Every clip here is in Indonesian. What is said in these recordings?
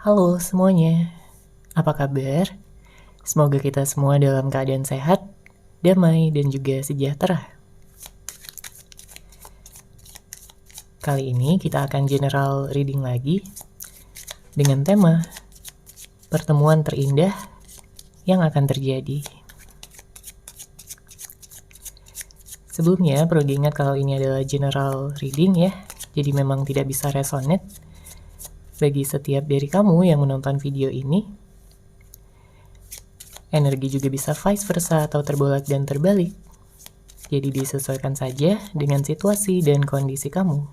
Halo semuanya, apa kabar? Semoga kita semua dalam keadaan sehat, damai, dan juga sejahtera. Kali ini kita akan general reading lagi dengan tema pertemuan terindah yang akan terjadi. Sebelumnya perlu diingat kalau ini adalah general reading ya, jadi memang tidak bisa resonate bagi setiap dari kamu yang menonton video ini. Energi juga bisa vice versa atau terbolak dan terbalik. Jadi disesuaikan saja dengan situasi dan kondisi kamu.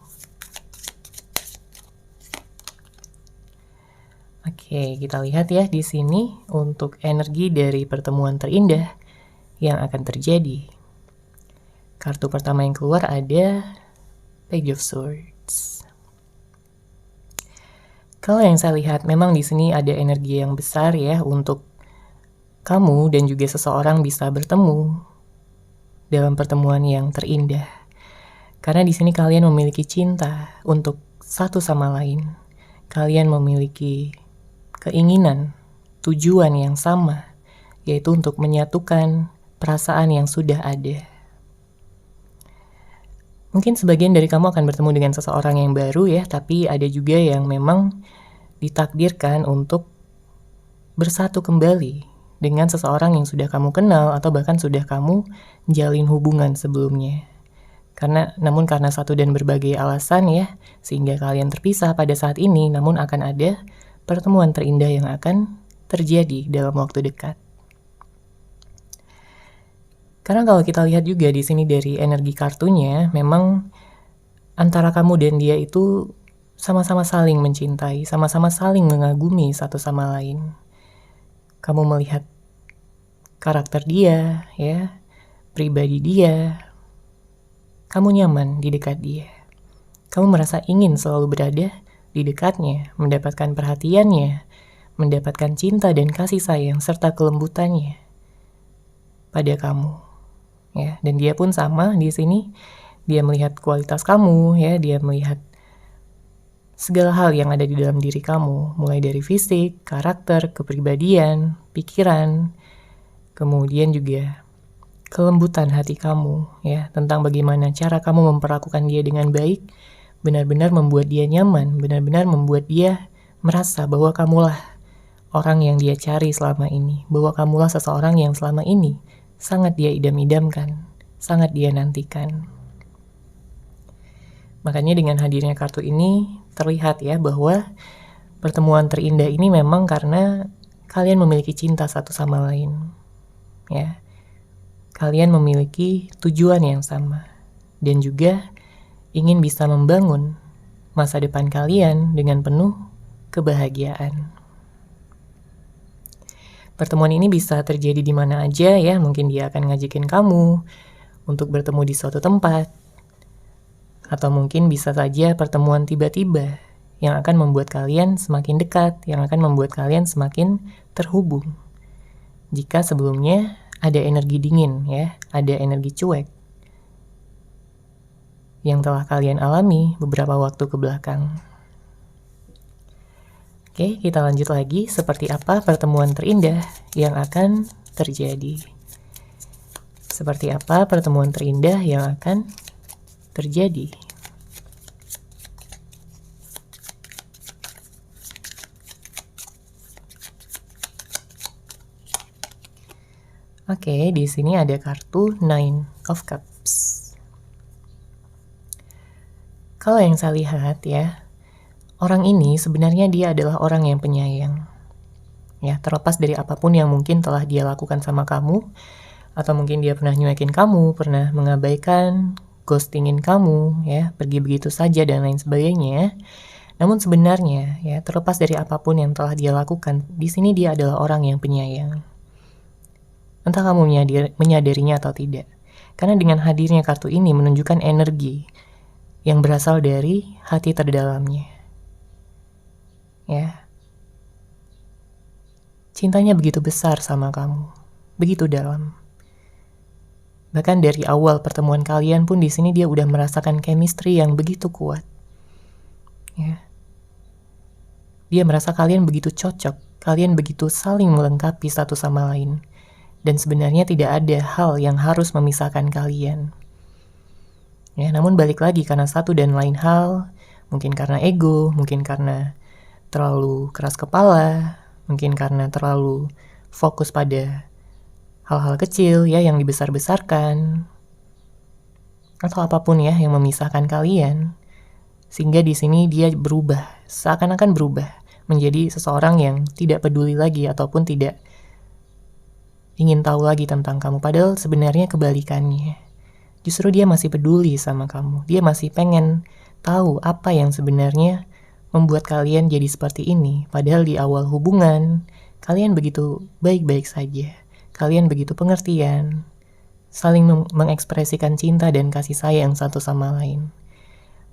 Oke, kita lihat ya di sini untuk energi dari pertemuan terindah yang akan terjadi. Kartu pertama yang keluar ada Page of Swords. Kalau yang saya lihat memang di sini ada energi yang besar ya untuk kamu dan juga seseorang bisa bertemu dalam pertemuan yang terindah. Karena di sini kalian memiliki cinta untuk satu sama lain. Kalian memiliki keinginan, tujuan yang sama, yaitu untuk menyatukan perasaan yang sudah ada. Mungkin sebagian dari kamu akan bertemu dengan seseorang yang baru ya, tapi ada juga yang memang ditakdirkan untuk bersatu kembali dengan seseorang yang sudah kamu kenal atau bahkan sudah kamu jalin hubungan sebelumnya. Namun karena satu dan berbagai alasan ya, sehingga kalian terpisah pada saat ini, namun akan ada pertemuan terindah yang akan terjadi dalam waktu dekat. Karena kalau kita lihat juga di sini dari energi kartunya, memang antara kamu dan dia itu sama-sama saling mencintai, sama-sama saling mengagumi satu sama lain. Kamu melihat karakter dia, ya, pribadi dia, kamu nyaman di dekat dia. Kamu merasa ingin selalu berada di dekatnya, mendapatkan perhatiannya, mendapatkan cinta dan kasih sayang serta kelembutannya pada kamu. Ya, dan dia pun sama di sini. Dia melihat kualitas kamu, ya, dia melihat segala hal yang ada di dalam diri kamu, mulai dari fisik, karakter, kepribadian, pikiran, kemudian juga kelembutan hati kamu, ya, tentang bagaimana cara kamu memperlakukan dia dengan baik, benar-benar membuat dia nyaman, benar-benar membuat dia merasa bahwa kamulah orang yang dia cari selama ini, bahwa kamulah seseorang yang selama ini sangat dia idam-idamkan, sangat dia nantikan. Makanya dengan hadirnya kartu ini terlihat ya bahwa pertemuan terindah ini memang karena kalian memiliki cinta satu sama lain. Ya. Kalian memiliki tujuan yang sama dan juga ingin bisa membangun masa depan kalian dengan penuh kebahagiaan. Pertemuan ini bisa terjadi di mana aja ya, mungkin dia akan ngajakin kamu untuk bertemu di suatu tempat, atau mungkin bisa saja pertemuan tiba-tiba yang akan membuat kalian semakin dekat, yang akan membuat kalian semakin terhubung. Jika sebelumnya ada energi dingin ya, ada energi cuek yang telah kalian alami beberapa waktu ke belakang. Oke, kita lanjut lagi. Seperti apa pertemuan terindah yang akan terjadi? Seperti apa pertemuan terindah yang akan terjadi? Oke, di sini ada kartu Nine of Cups. Kalau yang saya lihat ya, orang ini sebenarnya dia adalah orang yang penyayang. Ya, terlepas dari apapun yang mungkin telah dia lakukan sama kamu, atau mungkin dia pernah nyuekin kamu, pernah mengabaikan, ghostingin kamu, ya, pergi begitu saja dan lain sebagainya. Namun sebenarnya, ya, terlepas dari apapun yang telah dia lakukan, di sini dia adalah orang yang penyayang. Entah kamu menyadarinya atau tidak. Karena dengan hadirnya kartu ini menunjukkan energi yang berasal dari hati terdalamnya. Ya, cintanya begitu besar sama kamu, begitu dalam. Bahkan dari awal pertemuan kalian pun di sini dia udah merasakan chemistry yang begitu kuat. Ya. Dia merasa kalian begitu cocok, kalian begitu saling melengkapi satu sama lain. Dan sebenarnya tidak ada hal yang harus memisahkan kalian. Ya, namun balik lagi karena satu dan lain hal, mungkin karena ego, mungkin karena terlalu keras kepala, mungkin karena terlalu fokus pada hal-hal kecil ya yang dibesar-besarkan, atau apapun ya yang memisahkan kalian, sehingga di sini dia berubah, seakan-akan berubah menjadi seseorang yang tidak peduli lagi ataupun tidak ingin tahu lagi tentang kamu. Padahal sebenarnya kebalikannya. Justru dia masih peduli sama kamu. Dia masih pengen tahu apa yang sebenarnya membuat kalian jadi seperti ini. Padahal di awal hubungan, kalian begitu baik-baik saja. Kalian begitu pengertian, saling mengekspresikan cinta dan kasih sayang satu sama lain.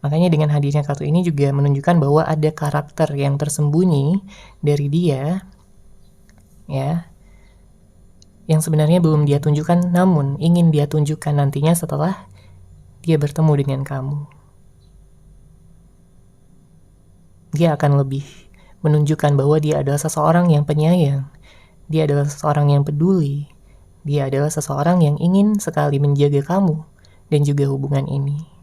Makanya dengan hadirnya kartu ini juga menunjukkan bahwa ada karakter yang tersembunyi dari dia, ya, yang sebenarnya belum dia tunjukkan, namun ingin dia tunjukkan nantinya setelah dia bertemu dengan kamu. Dia akan lebih menunjukkan bahwa dia adalah seseorang yang penyayang, dia adalah seseorang yang peduli, dia adalah seseorang yang ingin sekali menjaga kamu dan juga hubungan ini.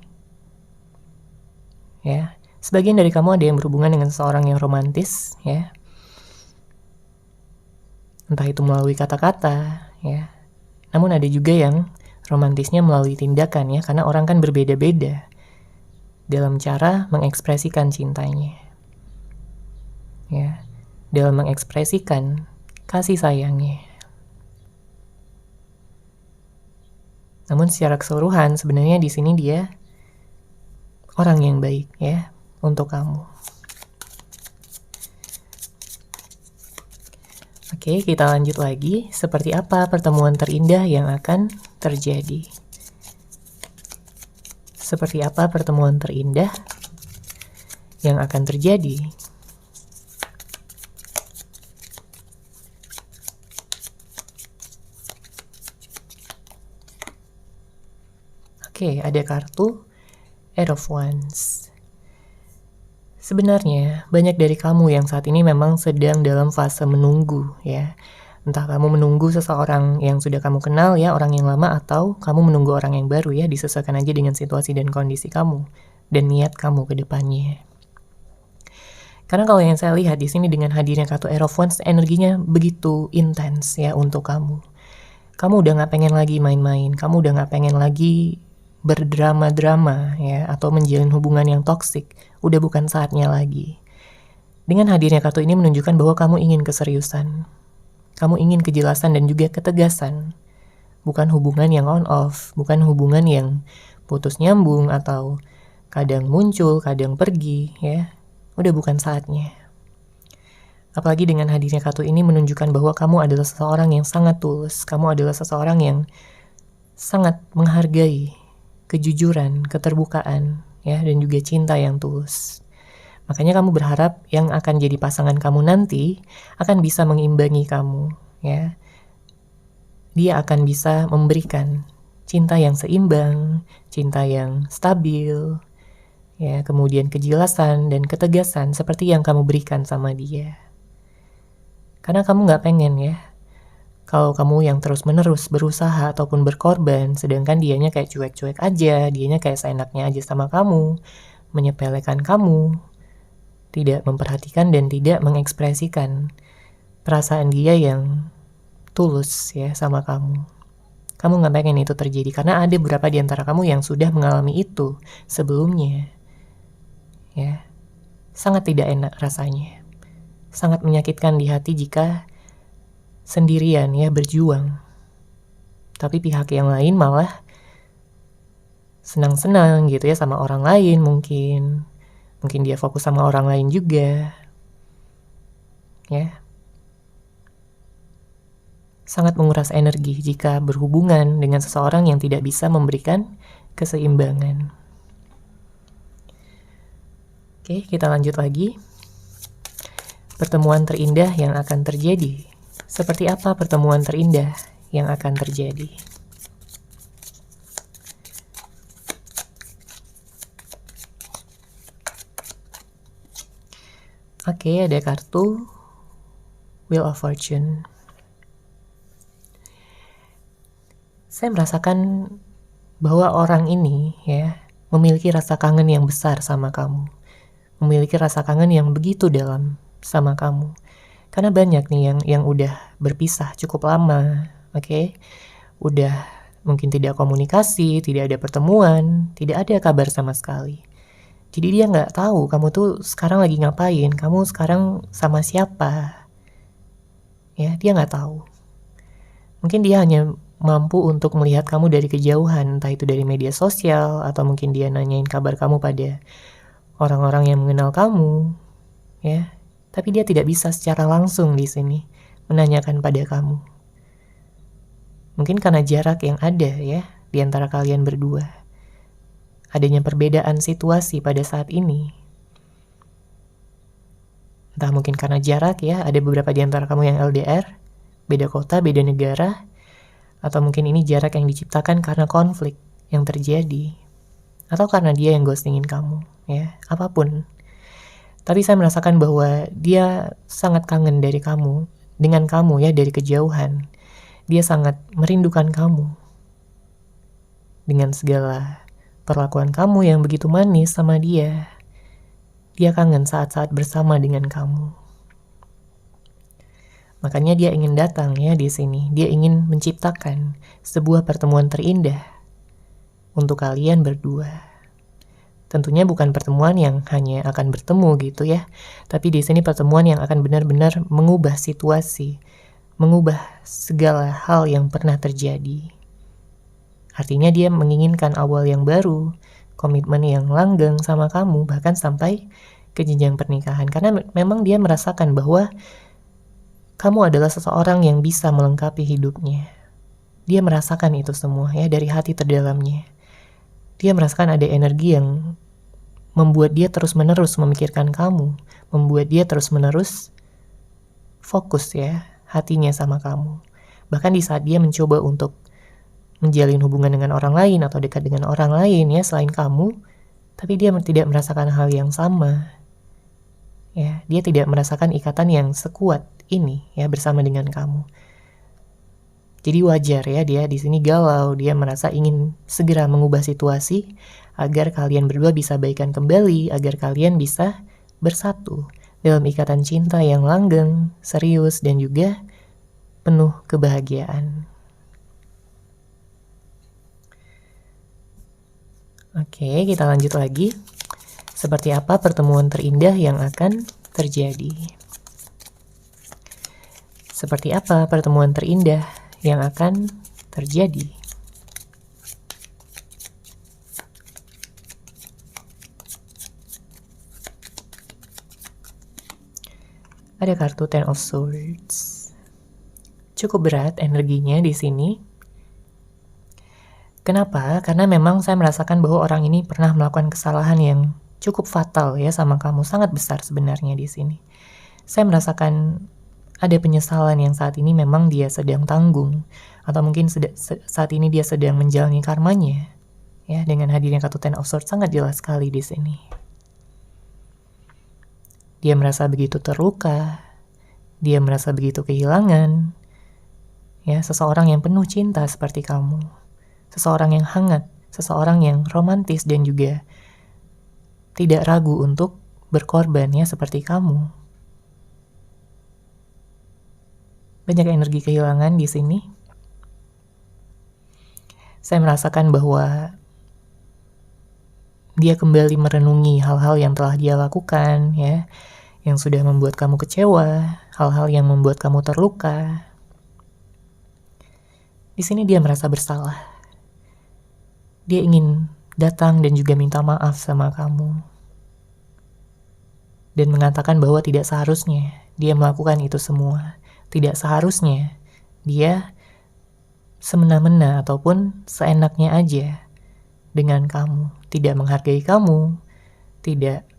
Ya, sebagian dari kamu ada yang berhubungan dengan seseorang yang romantis, ya. Entah itu melalui kata-kata, ya. Namun ada juga yang romantisnya melalui tindakan, ya, karena orang kan berbeda-beda dalam cara mengekspresikan cintanya. Ya, dalam mengekspresikan kasih sayangnya. Namun secara keseluruhan sebenarnya di sini dia orang yang baik ya untuk kamu. Oke, kita lanjut lagi. Seperti apa pertemuan terindah yang akan terjadi? Seperti apa pertemuan terindah yang akan terjadi? Oke, ada kartu Eight of Wands. Sebenarnya, banyak dari kamu yang saat ini memang sedang dalam fase menunggu, ya. Entah kamu menunggu seseorang yang sudah kamu kenal, ya, orang yang lama, atau kamu menunggu orang yang baru, ya. Disesuaikan aja dengan situasi dan kondisi kamu, dan niat kamu ke depannya. Karena kalau yang saya lihat di sini dengan hadirnya kartu Eight of Wands, energinya begitu intens, ya, untuk kamu. Kamu udah gak pengen lagi main-main, kamu udah gak pengen lagi berdrama-drama ya atau menjalin hubungan yang toksik, udah bukan saatnya lagi. Dengan hadirnya kartu ini menunjukkan bahwa kamu ingin keseriusan. Kamu ingin kejelasan dan juga ketegasan. Bukan hubungan yang on off, bukan hubungan yang putus nyambung atau kadang muncul, kadang pergi ya. Udah bukan saatnya. Apalagi dengan hadirnya kartu ini menunjukkan bahwa kamu adalah seseorang yang sangat tulus, kamu adalah seseorang yang sangat menghargai kejujuran, keterbukaan, ya, dan juga cinta yang tulus. Makanya kamu berharap yang akan jadi pasangan kamu nanti akan bisa mengimbangi kamu, ya. Dia akan bisa memberikan cinta yang seimbang, cinta yang stabil, ya, kemudian kejelasan dan ketegasan seperti yang kamu berikan sama dia. Karena kamu gak pengen ya, kalau kamu yang terus-menerus berusaha ataupun berkorban, sedangkan dianya kayak cuek-cuek aja, dianya kayak seenaknya aja sama kamu, menyepelekan kamu, tidak memperhatikan dan tidak mengekspresikan perasaan dia yang tulus ya sama kamu. Kamu gak pengen itu terjadi, karena ada beberapa di antara kamu yang sudah mengalami itu sebelumnya. Ya, sangat tidak enak rasanya. Sangat menyakitkan di hati jika sendirian ya berjuang, tapi pihak yang lain malah senang-senang gitu ya sama orang lain, mungkin dia fokus sama orang lain juga ya. Sangat menguras energi jika berhubungan dengan seseorang yang tidak bisa memberikan keseimbangan. Oke, kita lanjut lagi. Pertemuan terindah yang akan terjadi. Seperti apa pertemuan terindah yang akan terjadi? Oke, ada kartu Wheel of Fortune. Saya merasakan bahwa orang ini ya memiliki rasa kangen yang besar sama kamu. Memiliki rasa kangen yang begitu dalam sama kamu. Karena banyak nih yang udah berpisah cukup lama, oke? Udah mungkin tidak komunikasi, tidak ada pertemuan, tidak ada kabar sama sekali. Jadi dia nggak tahu kamu tuh sekarang lagi ngapain, kamu sekarang sama siapa. Ya, dia nggak tahu. Mungkin dia hanya mampu untuk melihat kamu dari kejauhan, entah itu dari media sosial, atau mungkin dia nanyain kabar kamu pada orang-orang yang mengenal kamu, ya. Tapi dia tidak bisa secara langsung di sini menanyakan pada kamu. Mungkin karena jarak yang ada ya di antara kalian berdua. Adanya perbedaan situasi pada saat ini. Entah mungkin karena jarak ya, ada beberapa di antara kamu yang LDR, beda kota, beda negara, atau mungkin ini jarak yang diciptakan karena konflik yang terjadi, atau karena dia yang ghostingin kamu, ya, apapun. Tapi saya merasakan bahwa dia sangat kangen dari kamu, dengan kamu ya, dari kejauhan. Dia sangat merindukan kamu. Dengan segala perlakuan kamu yang begitu manis sama dia, dia kangen saat-saat bersama dengan kamu. Makanya dia ingin datang ya di sini. Dia ingin menciptakan sebuah pertemuan terindah untuk kalian berdua. Tentunya bukan pertemuan yang hanya akan bertemu gitu ya, tapi di sini pertemuan yang akan benar-benar mengubah situasi, mengubah segala hal yang pernah terjadi. Artinya dia menginginkan awal yang baru, komitmen yang langgeng sama kamu, bahkan sampai ke jenjang pernikahan. Karena memang dia merasakan bahwa kamu adalah seseorang yang bisa melengkapi hidupnya. Dia merasakan itu semua ya dari hati terdalamnya. Dia merasakan ada energi yang membuat dia terus-menerus memikirkan kamu, membuat dia terus-menerus fokus ya hatinya sama kamu. Bahkan di saat dia mencoba untuk menjalin hubungan dengan orang lain atau dekat dengan orang lain ya selain kamu, tapi dia tidak merasakan hal yang sama. Ya, dia tidak merasakan ikatan yang sekuat ini ya bersama dengan kamu. Jadi wajar ya dia di sini galau, dia merasa ingin segera mengubah situasi agar kalian berdua bisa baikan kembali, agar kalian bisa bersatu dalam ikatan cinta yang langgeng, serius, dan juga penuh kebahagiaan. Oke, kita lanjut lagi. Seperti apa pertemuan terindah yang akan terjadi? Seperti apa pertemuan terindah yang akan terjadi? Ada kartu Ten of Swords. Cukup berat energinya di sini. Kenapa? Karena memang saya merasakan bahwa orang ini pernah melakukan kesalahan yang cukup fatal ya sama kamu, sangat besar sebenarnya di sini. Saya merasakan ada penyesalan yang saat ini memang dia sedang tanggung, atau mungkin saat ini dia sedang menjalani karmanya. Ya, dengan hadirnya kartu Ten of Swords sangat jelas sekali di sini. Dia merasa begitu terluka, dia merasa begitu kehilangan. Ya, seseorang yang penuh cinta seperti kamu, seseorang yang hangat, seseorang yang romantis dan juga tidak ragu untuk berkorban ya seperti kamu. Banyak energi kehilangan di sini. Saya merasakan bahwa dia kembali merenungi hal-hal yang telah dia lakukan ya, yang sudah membuat kamu kecewa, hal-hal yang membuat kamu terluka. Di sini dia merasa bersalah. Dia ingin datang dan juga minta maaf sama kamu. Dan mengatakan bahwa tidak seharusnya dia melakukan itu semua. Tidak seharusnya dia semena-mena ataupun seenaknya aja dengan kamu. Tidak menghargai kamu, tidak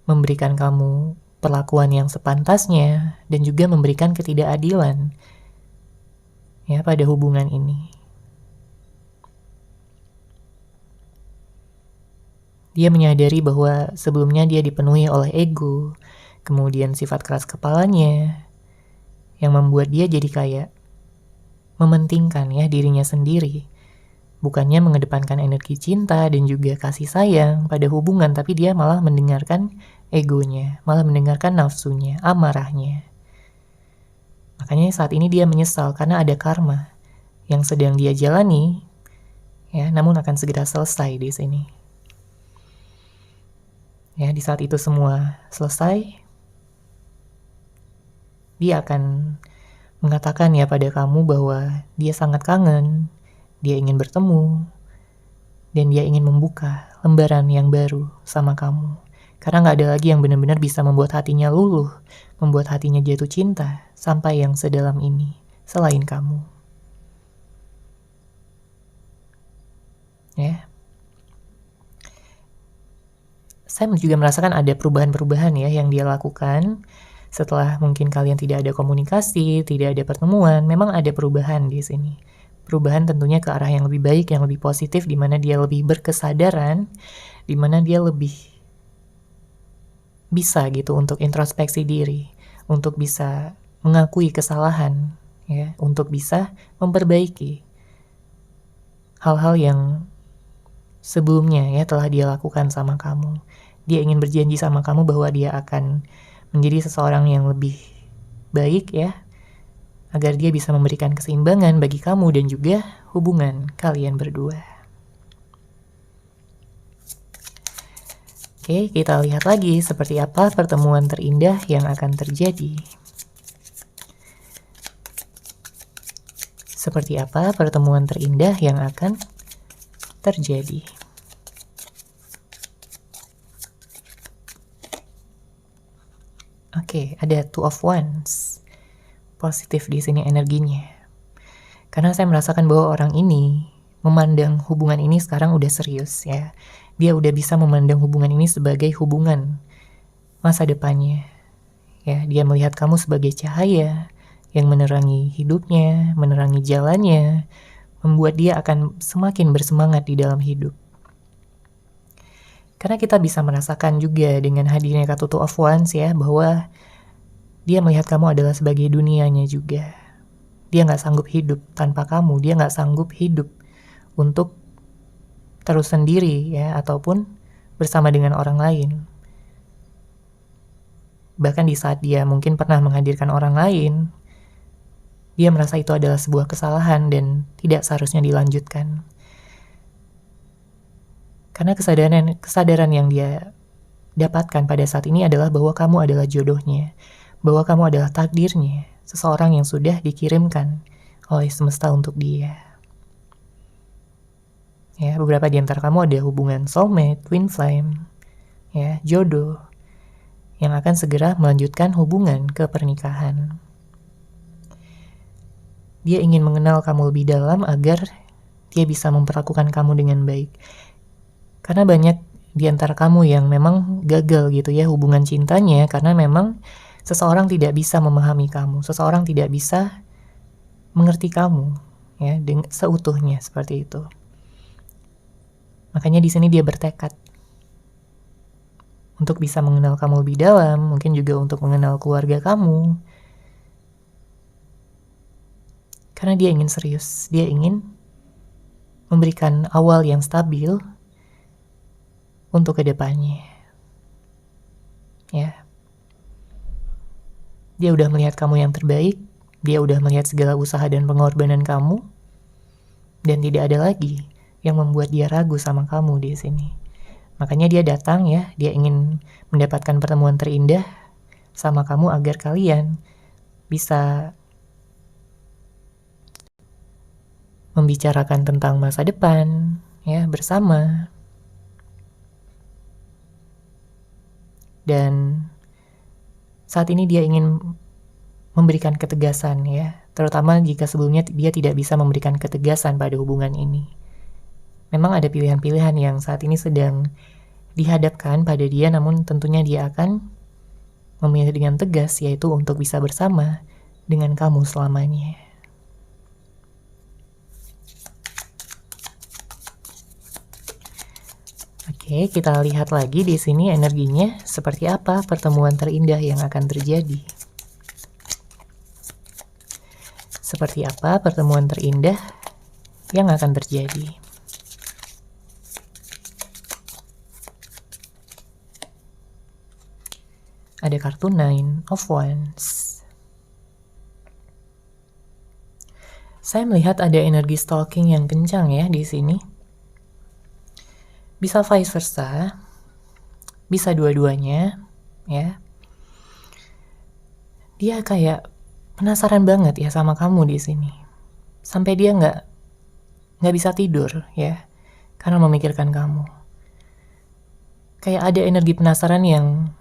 memberikan kamu perlakuan yang sepantasnya, dan juga memberikan ketidakadilan ya pada hubungan ini. Dia menyadari bahwa sebelumnya dia dipenuhi oleh ego, kemudian sifat keras kepalanya, yang membuat dia jadi kayak mementingkan ya dirinya sendiri. Bukannya mengedepankan energi cinta dan juga kasih sayang pada hubungan, tapi dia malah mendengarkan egonya, malah mendengarkan nafsunya, amarahnya. Makanya saat ini dia menyesal karena ada karma yang sedang dia jalani, ya, namun akan segera selesai di sini. Ya, di saat itu semua selesai, dia akan mengatakan ya pada kamu bahwa dia sangat kangen, dia ingin bertemu, dan dia ingin membuka lembaran yang baru sama kamu. Karena gak ada lagi yang benar-benar bisa membuat hatinya luluh, membuat hatinya jatuh cinta sampai yang sedalam ini, selain kamu. Ya. Saya juga merasakan ada perubahan-perubahan ya yang dia lakukan setelah mungkin kalian tidak ada komunikasi, tidak ada pertemuan. Memang ada perubahan di sini. Perubahan tentunya ke arah yang lebih baik, yang lebih positif, di mana dia lebih berkesadaran, di mana dia lebih bisa gitu untuk introspeksi diri, untuk bisa mengakui kesalahan, ya, untuk bisa memperbaiki hal-hal yang sebelumnya ya telah dia lakukan sama kamu. Dia ingin berjanji sama kamu bahwa dia akan menjadi seseorang yang lebih baik ya, agar dia bisa memberikan keseimbangan bagi kamu dan juga hubungan kalian berdua. Oke, kita lihat lagi seperti apa pertemuan terindah yang akan terjadi. Seperti apa pertemuan terindah yang akan terjadi. Oke, ada Two of Wands. Positif di sini energinya. Karena saya merasakan bahwa orang ini memandang hubungan ini sekarang udah serius ya. Dia udah bisa memandang hubungan ini sebagai hubungan masa depannya. Ya, dia melihat kamu sebagai cahaya yang menerangi hidupnya, menerangi jalannya, membuat dia akan semakin bersemangat di dalam hidup. Karena kita bisa merasakan juga dengan hadirnya kartu Two of Wands ya, bahwa dia melihat kamu adalah sebagai dunianya juga. Dia gak sanggup hidup tanpa kamu, dia gak sanggup hidup untuk terus sendiri ya, ataupun bersama dengan orang lain. Bahkan di saat dia mungkin pernah menghadirkan orang lain, dia merasa itu adalah sebuah kesalahan dan tidak seharusnya dilanjutkan. Karena kesadaran yang dia dapatkan pada saat ini adalah bahwa kamu adalah jodohnya, bahwa kamu adalah takdirnya, seseorang yang sudah dikirimkan oleh semesta untuk dia. Ya, beberapa di antara kamu ada hubungan soulmate, twin flame, ya, jodoh, yang akan segera melanjutkan hubungan ke pernikahan. Dia ingin mengenal kamu lebih dalam agar dia bisa memperlakukan kamu dengan baik. Karena banyak di antara kamu yang memang gagal gitu ya hubungan cintanya, karena memang seseorang tidak bisa memahami kamu, seseorang tidak bisa mengerti kamu ya dengan seutuhnya seperti itu. Makanya di sini dia bertekad untuk bisa mengenal kamu lebih dalam, mungkin juga untuk mengenal keluarga kamu. Karena dia ingin serius, dia ingin memberikan awal yang stabil untuk kedepannya. Ya. Dia udah melihat kamu yang terbaik, dia udah melihat segala usaha dan pengorbanan kamu, dan tidak ada lagi yang membuat dia ragu sama kamu di sini. Makanya dia datang ya, dia ingin mendapatkan pertemuan terindah sama kamu agar kalian bisa membicarakan tentang masa depan ya bersama. Dan saat ini dia ingin memberikan ketegasan ya, terutama jika sebelumnya dia tidak bisa memberikan ketegasan pada hubungan ini. Memang ada pilihan-pilihan yang saat ini sedang dihadapkan pada dia, namun tentunya dia akan memilih dengan tegas, yaitu untuk bisa bersama dengan kamu selamanya. Oke. Oke, kita lihat lagi di sini energinya seperti apa pertemuan terindah yang akan terjadi. Seperti apa pertemuan terindah yang akan terjadi. Ada kartu Nine of Wands. Saya melihat ada energi stalking yang kencang ya di sini. Bisa vice versa, bisa dua-duanya, ya. Dia kayak penasaran banget ya sama kamu di sini. Sampai dia nggak bisa tidur ya, karena memikirkan kamu. Kayak ada energi penasaran yang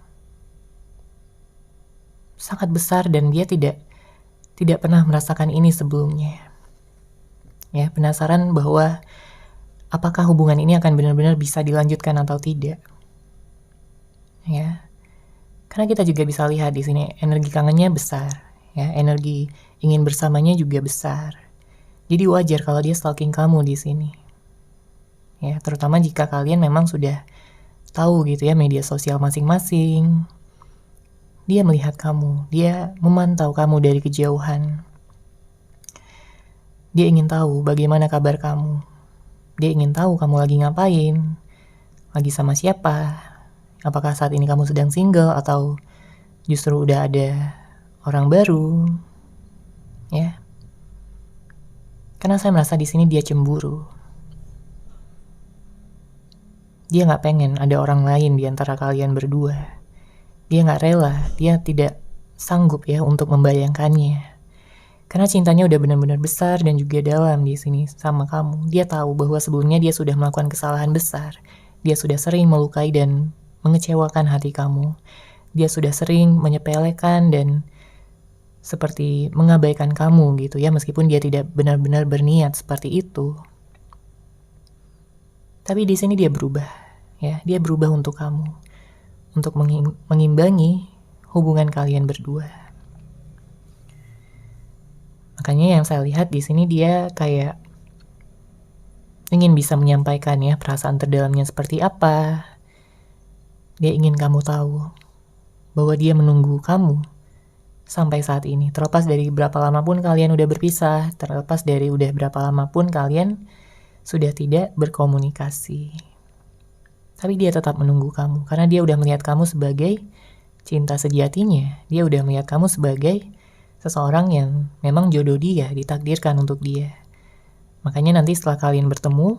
sangat besar dan dia tidak pernah merasakan ini sebelumnya. Ya, penasaran bahwa apakah hubungan ini akan benar-benar bisa dilanjutkan atau tidak. Ya. Karena kita juga bisa lihat di sini energi kangennya besar, ya, energi ingin bersamanya juga besar. Jadi wajar kalau dia stalking kamu di sini. Ya, terutama jika kalian memang sudah tahu gitu ya media sosial masing-masing. Dia melihat kamu, dia memantau kamu dari kejauhan. Dia ingin tahu bagaimana kabar kamu. Dia ingin tahu kamu lagi ngapain, lagi sama siapa. Apakah saat ini kamu sedang single atau justru udah ada orang baru? Ya. Karena saya merasa di sini dia cemburu. Dia nggak pengen ada orang lain di antara kalian berdua. Dia nggak rela, dia tidak sanggup ya untuk membayangkannya. Karena cintanya udah benar-benar besar dan juga dalam di sini sama kamu. Dia tahu bahwa sebelumnya dia sudah melakukan kesalahan besar. Dia sudah sering melukai dan mengecewakan hati kamu. Dia sudah sering menyepelekan dan seperti mengabaikan kamu gitu ya, meskipun dia tidak benar-benar berniat seperti itu. Tapi di sini dia berubah, ya. Dia berubah untuk kamu, untuk mengimbangi hubungan kalian berdua. Makanya yang saya lihat di sini dia kayak ingin bisa menyampaikan ya perasaan terdalamnya seperti apa. Dia ingin kamu tahu bahwa dia menunggu kamu sampai saat ini. Terlepas dari berapa lama pun kalian udah berpisah, terlepas dari udah berapa lama pun kalian sudah tidak berkomunikasi. Tapi dia tetap menunggu kamu karena dia udah melihat kamu sebagai cinta sejatinya. Dia udah melihat kamu sebagai seseorang yang memang jodoh dia, ditakdirkan untuk dia. Makanya nanti setelah kalian bertemu,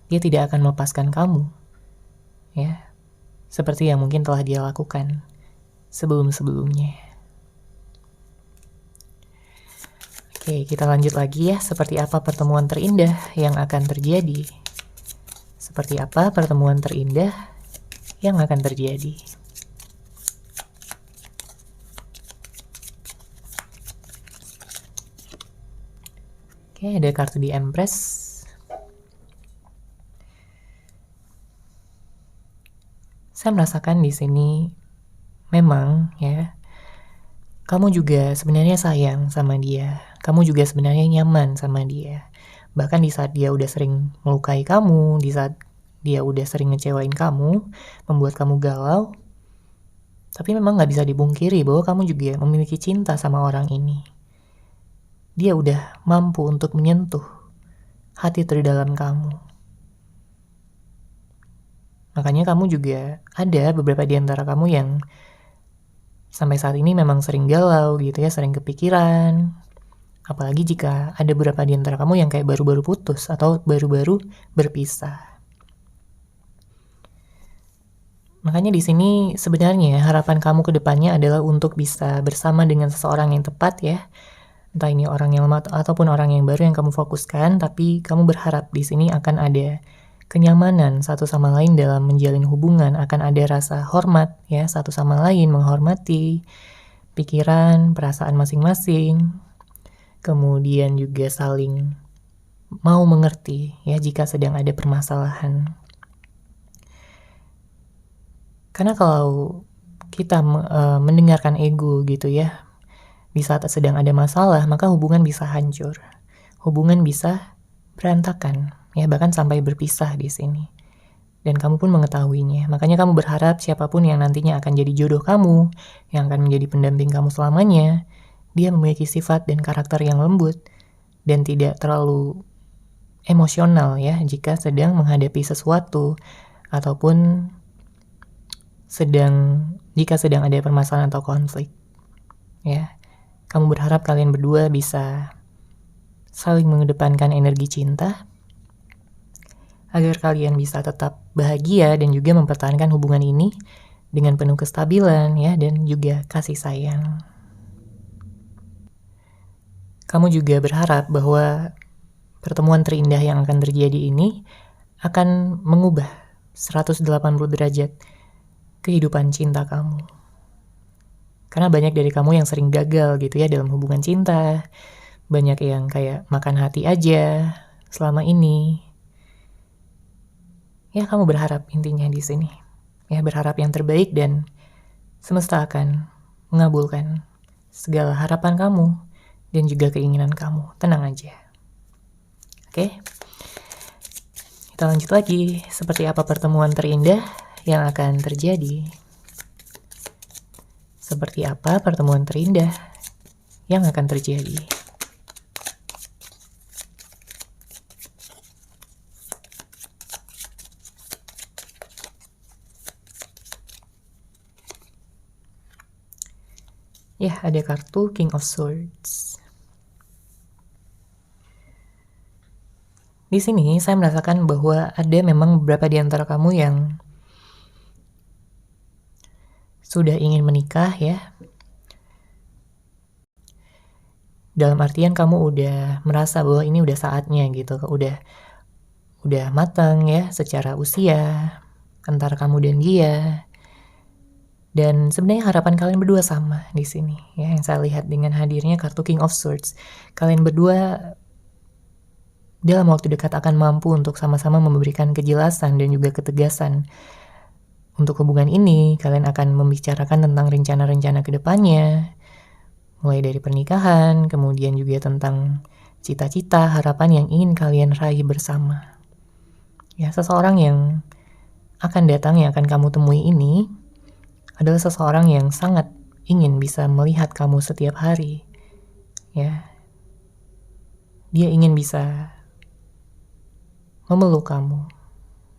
dia tidak akan melepaskan kamu. Ya, seperti yang mungkin telah dia lakukan sebelum-sebelumnya. Oke, kita lanjut lagi ya. Seperti apa pertemuan terindah yang akan terjadi? Seperti apa pertemuan terindah yang akan terjadi? Oke, ada kartu di Empress. Saya merasakan di sini memang ya, kamu juga sebenarnya sayang sama dia. Kamu juga sebenarnya nyaman sama dia. Bahkan di saat dia udah sering melukai kamu, di saat dia udah sering ngecewain kamu, membuat kamu galau. Tapi memang gak bisa dibungkiri bahwa kamu juga memiliki cinta sama orang ini. Dia udah mampu untuk menyentuh hati terdalam kamu. Makanya kamu juga ada beberapa di antara kamu yang sampai saat ini memang sering galau gitu ya, sering kepikiran. Apalagi jika ada beberapa di antara kamu yang kayak baru-baru putus atau baru-baru berpisah. Makanya di sini sebenarnya harapan kamu ke depannya adalah untuk bisa bersama dengan seseorang yang tepat ya. Entah ini orang yang lama ataupun orang yang baru yang kamu fokuskan, tapi kamu berharap di sini akan ada kenyamanan satu sama lain dalam menjalin hubungan, akan ada rasa hormat ya satu sama lain, menghormati pikiran, perasaan masing-masing, kemudian juga saling mau mengerti ya jika sedang ada permasalahan. Karena kalau kita mendengarkan ego gitu ya, di saat sedang ada masalah, maka hubungan bisa hancur. Hubungan bisa berantakan, ya bahkan sampai berpisah di sini. dan kamu pun mengetahuinya. Makanya kamu berharap siapapun yang nantinya akan jadi jodoh kamu, yang akan menjadi pendamping kamu selamanya, dia memiliki sifat dan karakter yang lembut dan tidak terlalu emosional ya jika sedang menghadapi sesuatu ataupun jika sedang ada permasalahan atau konflik. Ya, kamu berharap kalian berdua bisa saling mengedepankan energi cinta agar kalian bisa tetap bahagia dan juga mempertahankan hubungan ini dengan penuh kestabilan ya dan juga kasih sayang. Kamu juga berharap bahwa pertemuan terindah yang akan terjadi ini akan mengubah 180 derajat kehidupan cinta kamu. Karena banyak dari kamu yang sering gagal gitu ya dalam hubungan cinta. Banyak yang kayak makan hati aja selama ini. Ya, kamu berharap intinya di sini. Ya, berharap yang terbaik dan semesta akan mengabulkan segala harapan kamu dan juga keinginan kamu. Tenang aja. Oke? Kita lanjut lagi. Seperti apa pertemuan terindah yang akan terjadi? Seperti apa pertemuan terindah yang akan terjadi? Ya, ada kartu King of Swords. Di sini saya merasakan bahwa ada memang beberapa di antara kamu yang sudah ingin menikah ya. Dalam artian kamu udah merasa bahwa ini udah saatnya gitu, udah matang ya secara usia antara kamu dan dia. Dan sebenarnya harapan kalian berdua sama di sini ya, yang saya lihat dengan hadirnya kartu King of Swords. Kalian berdua dalam waktu dekat akan mampu untuk sama-sama memberikan kejelasan dan juga ketegasan untuk hubungan ini. Kalian akan membicarakan tentang rencana-rencana ke depannya, mulai dari pernikahan, kemudian juga tentang cita-cita, harapan yang ingin kalian raih bersama. Ya, seseorang yang akan datang, yang akan kamu temui ini adalah seseorang yang sangat ingin bisa melihat kamu setiap hari. Ya. Dia ingin bisa memeluk kamu.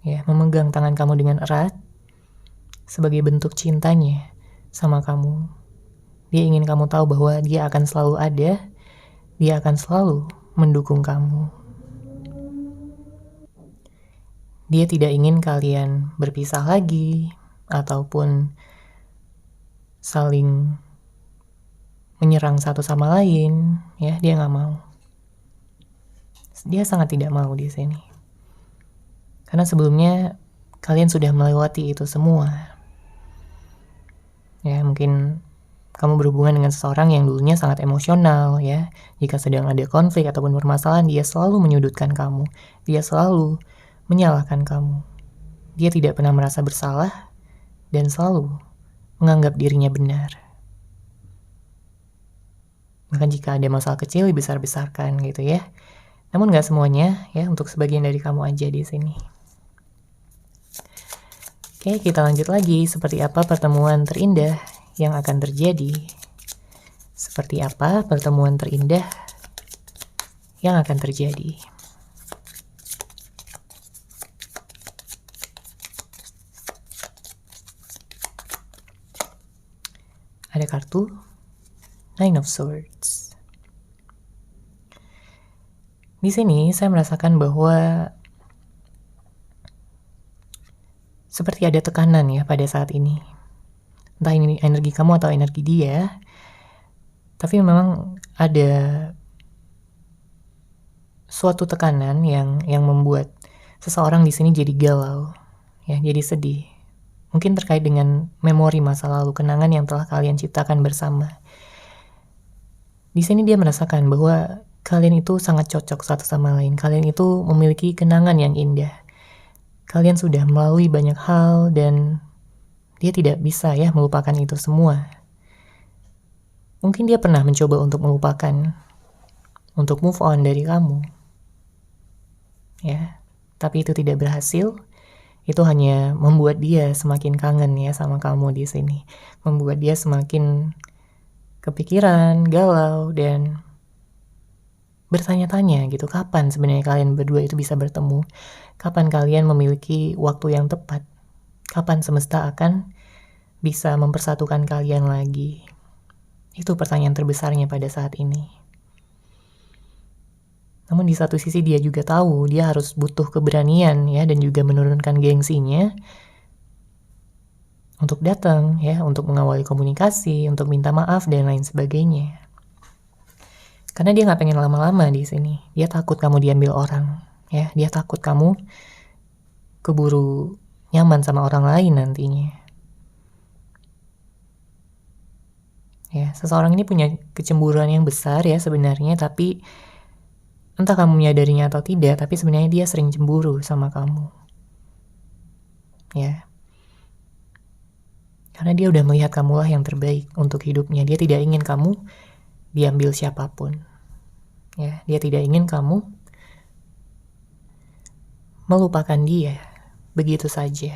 Ya, memegang tangan kamu dengan erat sebagai bentuk cintanya sama kamu. Dia ingin kamu tahu bahwa dia akan selalu ada, dia akan selalu mendukung kamu. Dia tidak ingin kalian berpisah lagi ataupun saling menyerang satu sama lain, ya, dia nggak mau. Dia sangat tidak mau di sini. Karena sebelumnya kalian sudah melewati itu semua. Ya, mungkin kamu berhubungan dengan seseorang yang dulunya sangat emosional ya. Jika sedang ada konflik ataupun permasalahan, dia selalu menyudutkan kamu. Dia selalu menyalahkan kamu. Dia tidak pernah merasa bersalah dan selalu menganggap dirinya benar. Bahkan jika ada masalah kecil dibesar-besarkan gitu ya. Namun gak semuanya ya, untuk sebagian dari kamu aja di sini. Oke, kita lanjut lagi. Seperti apa pertemuan terindah yang akan terjadi? Seperti apa pertemuan terindah yang akan terjadi? Ada kartu Nine of Swords. Di sini saya merasakan bahwa seperti ada tekanan ya pada saat ini. Entah ini energi kamu atau energi dia. Tapi memang ada suatu tekanan yang membuat seseorang di sini jadi galau, ya, jadi sedih. Mungkin terkait dengan memori masa lalu, kenangan yang telah kalian ciptakan bersama. Di sini dia merasakan bahwa kalian itu sangat cocok satu sama lain. Kalian itu memiliki kenangan yang indah. Kalian sudah melalui banyak hal dan dia tidak bisa ya melupakan itu semua. Mungkin dia pernah mencoba untuk melupakan, untuk move on dari kamu. Ya, tapi itu tidak berhasil. itu hanya membuat dia semakin kangen ya sama kamu di sini. Membuat dia semakin kepikiran, galau, dan bertanya-tanya gitu, kapan sebenarnya kalian berdua itu bisa bertemu? Kapan kalian memiliki waktu yang tepat? Kapan semesta akan bisa mempersatukan kalian lagi? Itu pertanyaan terbesarnya pada saat ini. Namun di satu sisi dia juga tahu dia harus butuh keberanian ya, dan juga menurunkan gengsinya untuk datang ya, untuk mengawali komunikasi, untuk minta maaf dan lain sebagainya. Karena dia nggak pengen lama-lama di sini. Dia takut kamu diambil orang ya, dia takut kamu keburu nyaman sama orang lain nantinya. Ya, seseorang ini punya kecemburuan yang besar ya sebenarnya, tapi entah kamu menyadarinya atau tidak, tapi sebenarnya dia sering cemburu sama kamu. Ya. Karena dia udah melihat kamulah yang terbaik untuk hidupnya. Dia tidak ingin kamu diambil siapapun. Ya, dia tidak ingin kamu melupakan dia begitu saja.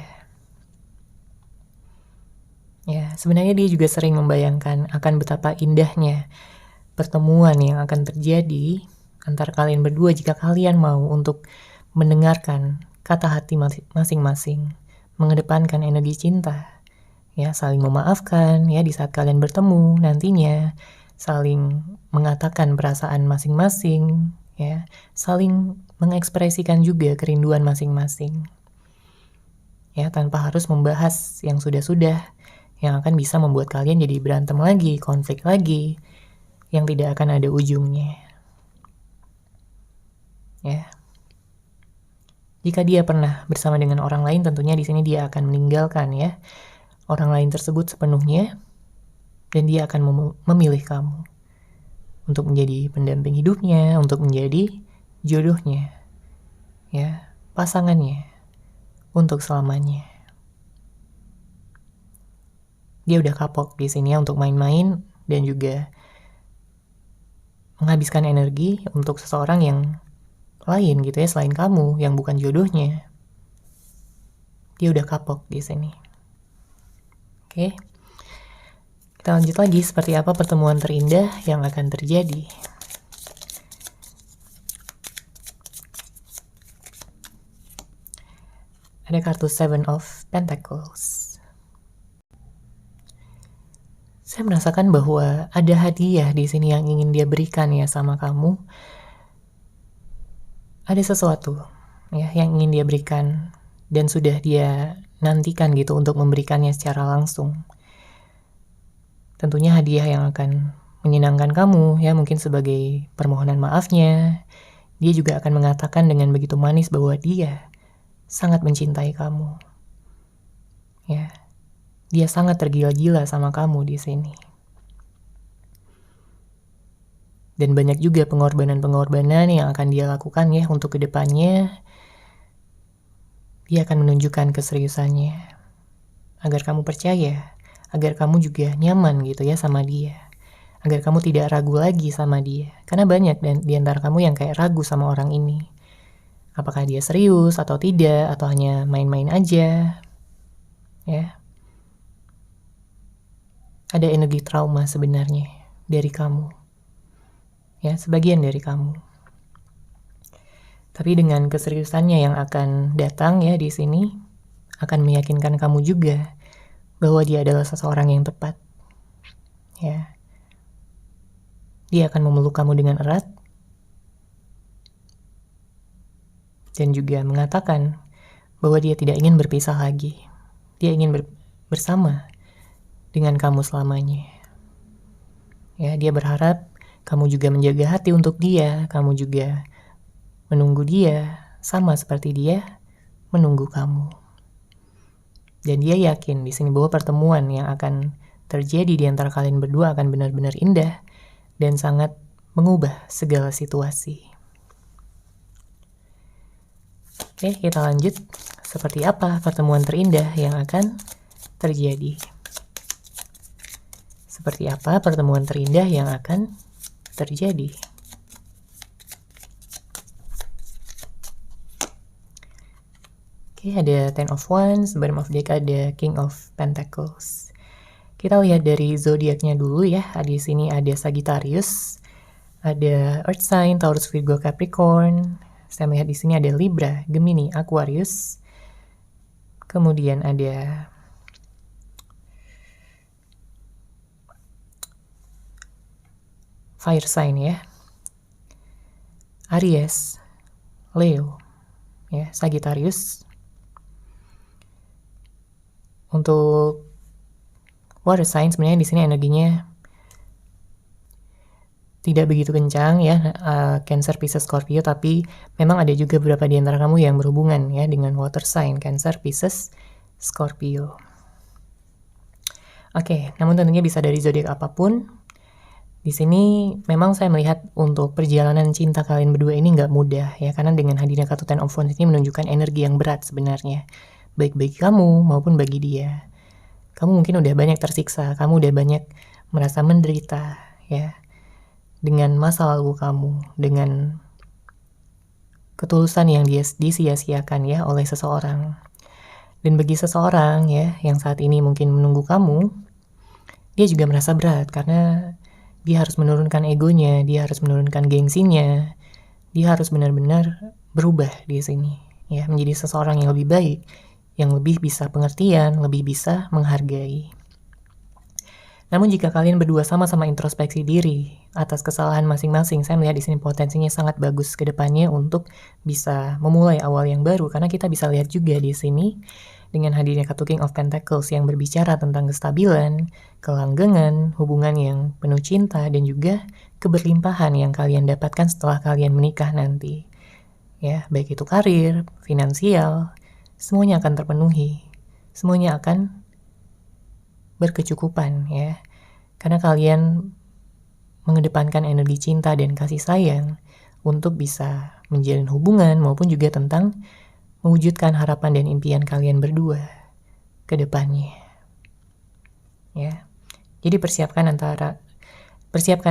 Ya, sebenarnya dia juga sering membayangkan akan betapa indahnya pertemuan yang akan terjadi antara kalian berdua jika kalian mau untuk mendengarkan kata hati masing-masing, mengedepankan energi cinta, ya, saling memaafkan ya di saat kalian bertemu nantinya, saling mengatakan perasaan masing-masing, ya, saling mengekspresikan juga kerinduan masing-masing, ya, tanpa harus membahas yang sudah-sudah, yang akan bisa membuat kalian jadi berantem lagi, konflik lagi, yang tidak akan ada ujungnya. Ya. Jika dia pernah bersama dengan orang lain, tentunya di sini dia akan meninggalkan ya orang lain tersebut sepenuhnya, dan dia akan memilih kamu untuk menjadi pendamping hidupnya, untuk menjadi jodohnya, ya, pasangannya untuk selamanya. Dia udah kapok di sini ya untuk main-main dan juga menghabiskan energi untuk seseorang yang lain gitu ya, selain kamu yang bukan jodohnya. Dia udah kapok di sini. Oke. Kita lanjut lagi, seperti apa pertemuan terindah yang akan terjadi. Ada kartu Seven of Pentacles. Saya merasakan bahwa ada hadiah di sini yang ingin dia berikan ya sama kamu. Ada sesuatu ya yang ingin dia berikan dan sudah dia nantikan gitu untuk memberikannya secara langsung. Tentunya hadiah yang akan menyenangkan kamu ya, mungkin sebagai permohonan maafnya. Dia juga akan mengatakan dengan begitu manis bahwa dia sangat mencintai kamu. Ya. Dia sangat tergila-gila sama kamu di sini. Dan banyak juga pengorbanan-pengorbanan yang akan dia lakukan ya untuk kedepannya. Dia akan menunjukkan keseriusannya agar kamu percaya, agar kamu juga nyaman gitu ya sama dia, agar kamu tidak ragu lagi sama dia. Karena banyak di antara kamu yang kayak ragu sama orang ini, apakah dia serius atau tidak, atau hanya main-main aja ya. Ada energi trauma sebenarnya dari kamu ya, sebagian dari kamu. Tapi dengan keseriusannya yang akan datang ya di sini, akan meyakinkan kamu juga bahwa dia adalah seseorang yang tepat. Ya. Dia akan memeluk kamu dengan erat dan juga mengatakan bahwa dia tidak ingin berpisah lagi. Dia ingin bersama dengan kamu selamanya. Ya, dia berharap kamu juga menjaga hati untuk dia, kamu juga menunggu dia, sama seperti dia menunggu kamu. Dan dia yakin di sini bahwa pertemuan yang akan terjadi di antara kalian berdua akan benar-benar indah dan sangat mengubah segala situasi. Oke, kita lanjut. Seperti apa pertemuan terindah yang akan terjadi? Seperti apa pertemuan terindah yang akan terjadi? Oke, ada Ten of Wands, bottom of deck ada King of Pentacles. Kita lihat dari zodiaknya dulu ya. Di sini ada Sagittarius, ada Earth sign, Taurus, Virgo, Capricorn. Saya melihat di sini ada Libra, Gemini, Aquarius. Kemudian ada fire sign ya. Aries, Leo, ya, Sagittarius. Untuk water sign sebenarnya di sini energinya tidak begitu kencang ya, Cancer, Pisces, Scorpio, tapi memang ada juga beberapa di antara kamu yang berhubungan ya dengan water sign, Cancer, Pisces, Scorpio. Oke, namun tentunya bisa dari zodiak apapun. Di sini memang saya melihat untuk perjalanan cinta kalian berdua ini nggak mudah ya, karena dengan hadirnya kartu Ten of Wands ini menunjukkan energi yang berat sebenarnya, baik bagi kamu maupun bagi dia. Kamu mungkin udah banyak tersiksa, kamu udah banyak merasa menderita ya, dengan masa lalu kamu, dengan ketulusan yang disia-siakan ya oleh seseorang. Dan bagi seseorang ya yang saat ini mungkin menunggu kamu, dia juga merasa berat karena dia harus menurunkan egonya, dia harus menurunkan gengsinya, dia harus benar-benar berubah di sini ya, menjadi seseorang yang lebih baik, yang lebih bisa pengertian, lebih bisa menghargai. Namun jika kalian berdua sama-sama introspeksi diri atas kesalahan masing-masing, saya melihat di sini potensinya sangat bagus ke depannya untuk bisa memulai awal yang baru, karena kita bisa lihat juga di sini dengan hadirnya kartu King of Pentacles yang berbicara tentang kestabilan, kelanggengan, hubungan yang penuh cinta, dan juga keberlimpahan yang kalian dapatkan setelah kalian menikah nanti. Ya, baik itu karir, finansial, semuanya akan terpenuhi. Semuanya akan berkecukupan ya. Karena kalian mengedepankan energi cinta dan kasih sayang untuk bisa menjalin hubungan maupun juga tentang mewujudkan harapan dan impian kalian berdua ke depannya. Ya. Jadi persiapkan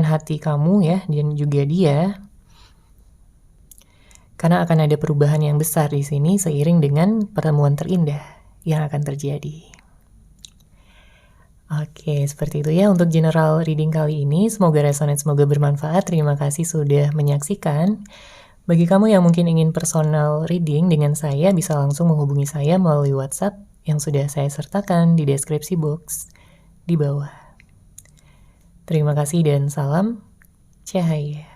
hati kamu ya dan juga dia, karena akan ada perubahan yang besar di sini seiring dengan pertemuan terindah yang akan terjadi. Oke, seperti itu ya untuk general reading kali ini. Semoga resonate, semoga bermanfaat. Terima kasih sudah menyaksikan. Bagi kamu yang mungkin ingin personal reading dengan saya, bisa langsung menghubungi saya melalui WhatsApp yang sudah saya sertakan di deskripsi box di bawah. Terima kasih dan salam cahaya.